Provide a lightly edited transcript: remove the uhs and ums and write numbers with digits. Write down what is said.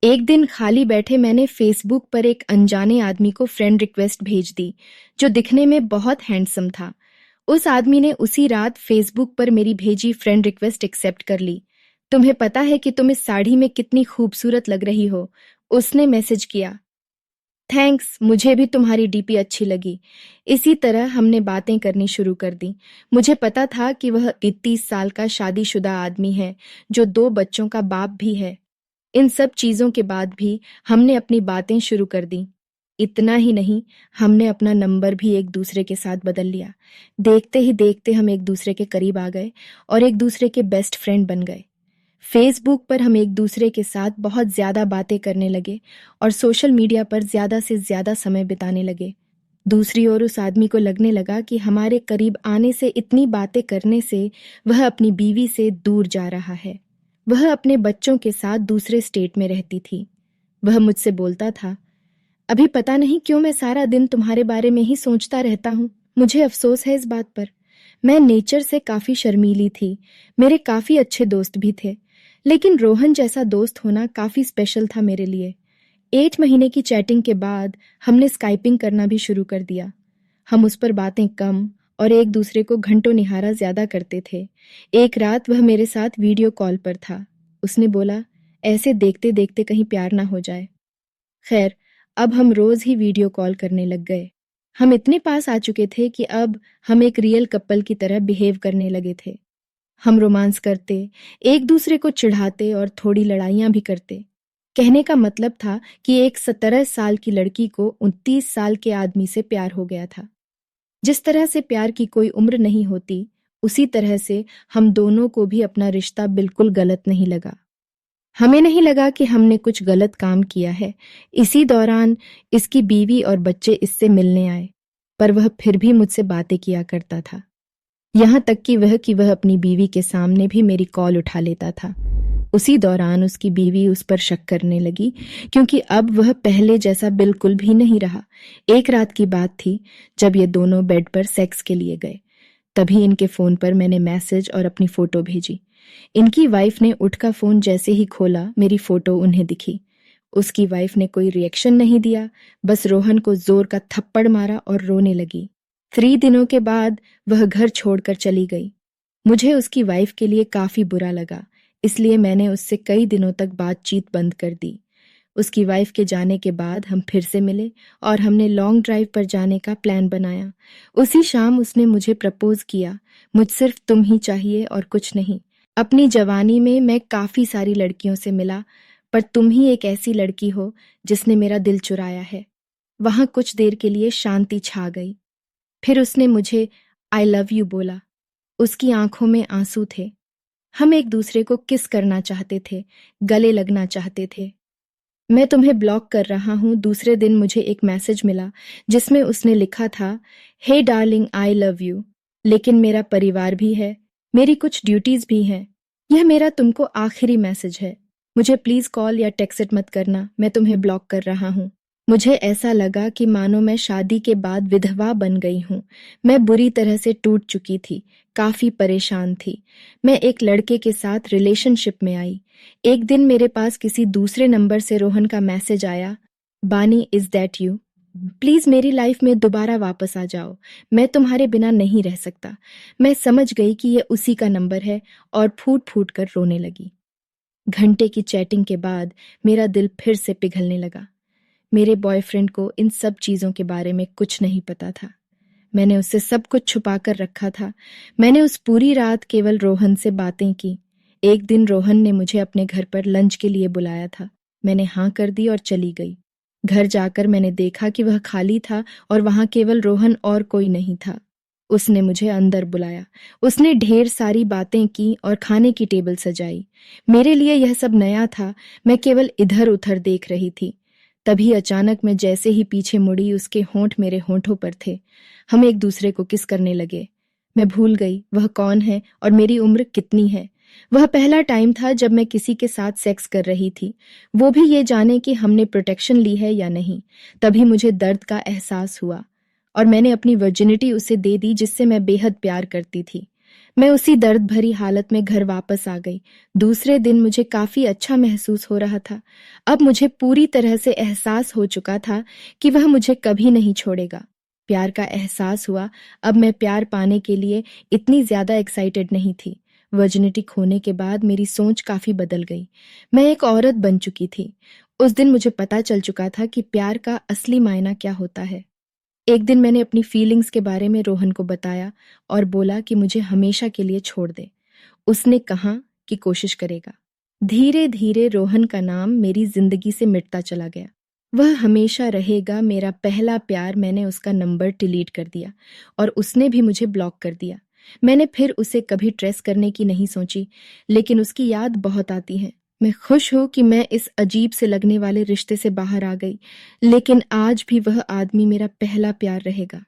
एक दिन खाली बैठे मैंने फेसबुक पर एक अनजाने आदमी को फ्रेंड रिक्वेस्ट भेज दी, जो दिखने में बहुत हैंडसम था। उस आदमी ने उसी रात फेसबुक पर मेरी भेजी फ्रेंड रिक्वेस्ट एक्सेप्ट कर ली। तुम्हें पता है कि तुम इस साड़ी में कितनी खूबसूरत लग रही हो, उसने मैसेज किया। थैंक्स, मुझे भी तुम्हारी डीपी अच्छी लगी। इसी तरह हमने बातें करनी शुरू कर दी। मुझे पता था कि वह 31 साल का शादीशुदा आदमी है, जो 2 बच्चों का बाप भी है। इन सब चीजों के बाद भी हमने अपनी बातें शुरू कर दी। इतना ही नहीं, हमने अपना नंबर भी एक दूसरे के साथ बदल लिया। देखते ही देखते हम एक दूसरे के करीब आ गए और एक दूसरे के बेस्ट फ्रेंड बन गए। फेसबुक पर हम एक दूसरे के साथ बहुत ज्यादा बातें करने लगे और सोशल मीडिया पर ज्यादा से ज्यादा समय बिताने लगे। दूसरी ओर उस आदमी को लगने लगा कि हमारे करीब आने से, इतनी बातें करने से वह अपनी बीवी से दूर जा रहा है। वह अपने बच्चों के साथ दूसरे स्टेट में रहती थी। वह मुझसे बोलता था, अभी पता नहीं क्यों मैं सारा दिन तुम्हारे बारे में ही सोचता रहता हूँ। मुझे अफसोस है इस बात पर। मैं नेचर से काफी शर्मीली थी। मेरे काफी अच्छे दोस्त भी थे, लेकिन रोहन जैसा दोस्त होना काफी स्पेशल था मेरे लिए। 8 महीने की चैटिंग के बाद हमने स्काइपिंग करना भी शुरू कर दिया। हम उस पर बातें कम और एक दूसरे को घंटों निहारा ज्यादा करते थे। एक रात वह मेरे साथ वीडियो कॉल पर था। उसने बोला, ऐसे देखते देखते कहीं प्यार ना हो जाए। खैर, अब हम रोज ही वीडियो कॉल करने लग गए। हम इतने पास आ चुके थे कि अब हम एक रियल कपल की तरह बिहेव करने लगे थे। हम रोमांस करते, एक दूसरे को चिढ़ाते और थोड़ी लड़ाइयां भी करते। कहने का मतलब था कि एक 17 साल की लड़की को 29 साल के आदमी से प्यार हो गया था। जिस तरह से प्यार की कोई उम्र नहीं होती, उसी तरह से हम दोनों को भी अपना रिश्ता बिल्कुल गलत नहीं लगा। हमें नहीं लगा कि हमने कुछ गलत काम किया है। इसी दौरान इसकी बीवी और बच्चे इससे मिलने आए, पर वह फिर भी मुझसे बातें किया करता था। यहाँ तक कि वह अपनी बीवी के सामने भी मेरी कॉल उठा लेता था। उसी दौरान उसकी बीवी उस पर शक करने लगी, क्योंकि अब वह पहले जैसा बिल्कुल भी नहीं रहा। एक रात की बात थी, जब ये दोनों बेड पर सेक्स के लिए गए। तभी इनके फोन पर मैंने मैसेज और अपनी फोटो भेजी। इनकी वाइफ ने उठकर फोन जैसे ही खोला, मेरी फोटो उन्हें दिखी। उसकी वाइफ ने कोई रिएक्शन नहीं दिया, बस रोहन को जोर का थप्पड़ मारा और रोने लगी। 3 दिनों के बाद वह घर छोड़कर चली गई। मुझे उसकी वाइफ के लिए काफी बुरा लगा, इसलिए मैंने उससे कई दिनों तक बातचीत बंद कर दी। उसकी वाइफ के जाने के बाद हम फिर से मिले और हमने लॉन्ग ड्राइव पर जाने का प्लान बनाया। उसी शाम उसने मुझे प्रपोज किया। मुझ सिर्फ तुम ही चाहिए और कुछ नहीं। अपनी जवानी में मैं काफी सारी लड़कियों से मिला, पर तुम ही एक ऐसी लड़की हो जिसने मेरा दिल चुराया है। वहां कुछ देर के लिए शांति छा गई। फिर उसने मुझे आई लव यू बोला। उसकी आंखों में आंसू थे। हम एक दूसरे को किस करना चाहते थे, गले लगना चाहते थे। मैं तुम्हें ब्लॉक कर रहा हूँ। दूसरे दिन मुझे एक मैसेज मिला जिसमें उसने लिखा था, हे डार्लिंग, आई लव यू, लेकिन मेरा परिवार भी है, मेरी कुछ ड्यूटीज भी हैं। यह मेरा तुमको आखिरी मैसेज है। मुझे प्लीज कॉल या टेक्स्ट मत करना, मैं तुम्हें ब्लॉक कर रहा हूँ। मुझे ऐसा लगा कि मानो मैं शादी के बाद विधवा बन गई हूँ। मैं बुरी तरह से टूट चुकी थी, काफी परेशान थी। मैं एक लड़के के साथ रिलेशनशिप में आई। एक दिन मेरे पास किसी दूसरे नंबर से रोहन का मैसेज आया, बानी, इज दैट यू? प्लीज मेरी लाइफ में दोबारा वापस आ जाओ, मैं तुम्हारे बिना नहीं रह सकता। मैं समझ गई कि यह उसी का नंबर है और फूट फूट कर रोने लगी। घंटे की चैटिंग के बाद मेरा दिल फिर से पिघलने लगा। मेरे बॉयफ्रेंड को इन सब चीजों के बारे में कुछ नहीं पता था। मैंने उससे सब कुछ छुपा कर रखा था। मैंने उस पूरी रात केवल रोहन से बातें की। एक दिन रोहन ने मुझे अपने घर पर लंच के लिए बुलाया था। मैंने हाँ कर दी और चली गई। घर जाकर मैंने देखा कि वह खाली था और वहां केवल रोहन और कोई नहीं था। उसने मुझे अंदर बुलाया। उसने ढेर सारी बातें की और खाने की टेबल सजाई। मेरे लिए यह सब नया था। मैं केवल इधर उधर देख रही थी। तभी अचानक मैं जैसे ही पीछे मुड़ी, उसके होंठ मेरे होंठों पर थे। हम एक दूसरे को किस करने लगे। मैं भूल गई वह कौन है और मेरी उम्र कितनी है। वह पहला टाइम था जब मैं किसी के साथ सेक्स कर रही थी, वो भी ये जाने कि हमने प्रोटेक्शन ली है या नहीं। तभी मुझे दर्द का एहसास हुआ और मैंने अपनी वर्जिनिटी उसे दे दी, जिससे मैं बेहद प्यार करती थी। मैं उसी दर्द भरी हालत में घर वापस आ गई। दूसरे दिन मुझे काफी अच्छा महसूस हो रहा था। अब मुझे पूरी तरह से एहसास हो चुका था कि वह मुझे कभी नहीं छोड़ेगा। प्यार का एहसास हुआ। अब मैं प्यार पाने के लिए इतनी ज्यादा एक्साइटेड नहीं थी। वर्जिनिटी खोने के बाद मेरी सोच काफी बदल गई। मैं एक औरत बन चुकी थी। उस दिन मुझे पता चल चुका था कि प्यार का असली मायना क्या होता है। एक दिन मैंने अपनी फीलिंग्स के बारे में रोहन को बताया और बोला कि मुझे हमेशा के लिए छोड़ दे। उसने कहा कि कोशिश करेगा। धीरे धीरे रोहन का नाम मेरी जिंदगी से मिटता चला गया। वह हमेशा रहेगा मेरा पहला प्यार। मैंने उसका नंबर डिलीट कर दिया और उसने भी मुझे ब्लॉक कर दिया। मैंने फिर उसे कभी ट्रेस करने की नहीं सोची, लेकिन उसकी याद बहुत आती है। मैं खुश हूं कि मैं इस अजीब से लगने वाले रिश्ते से बाहर आ गई, लेकिन आज भी वह आदमी मेरा पहला प्यार रहेगा।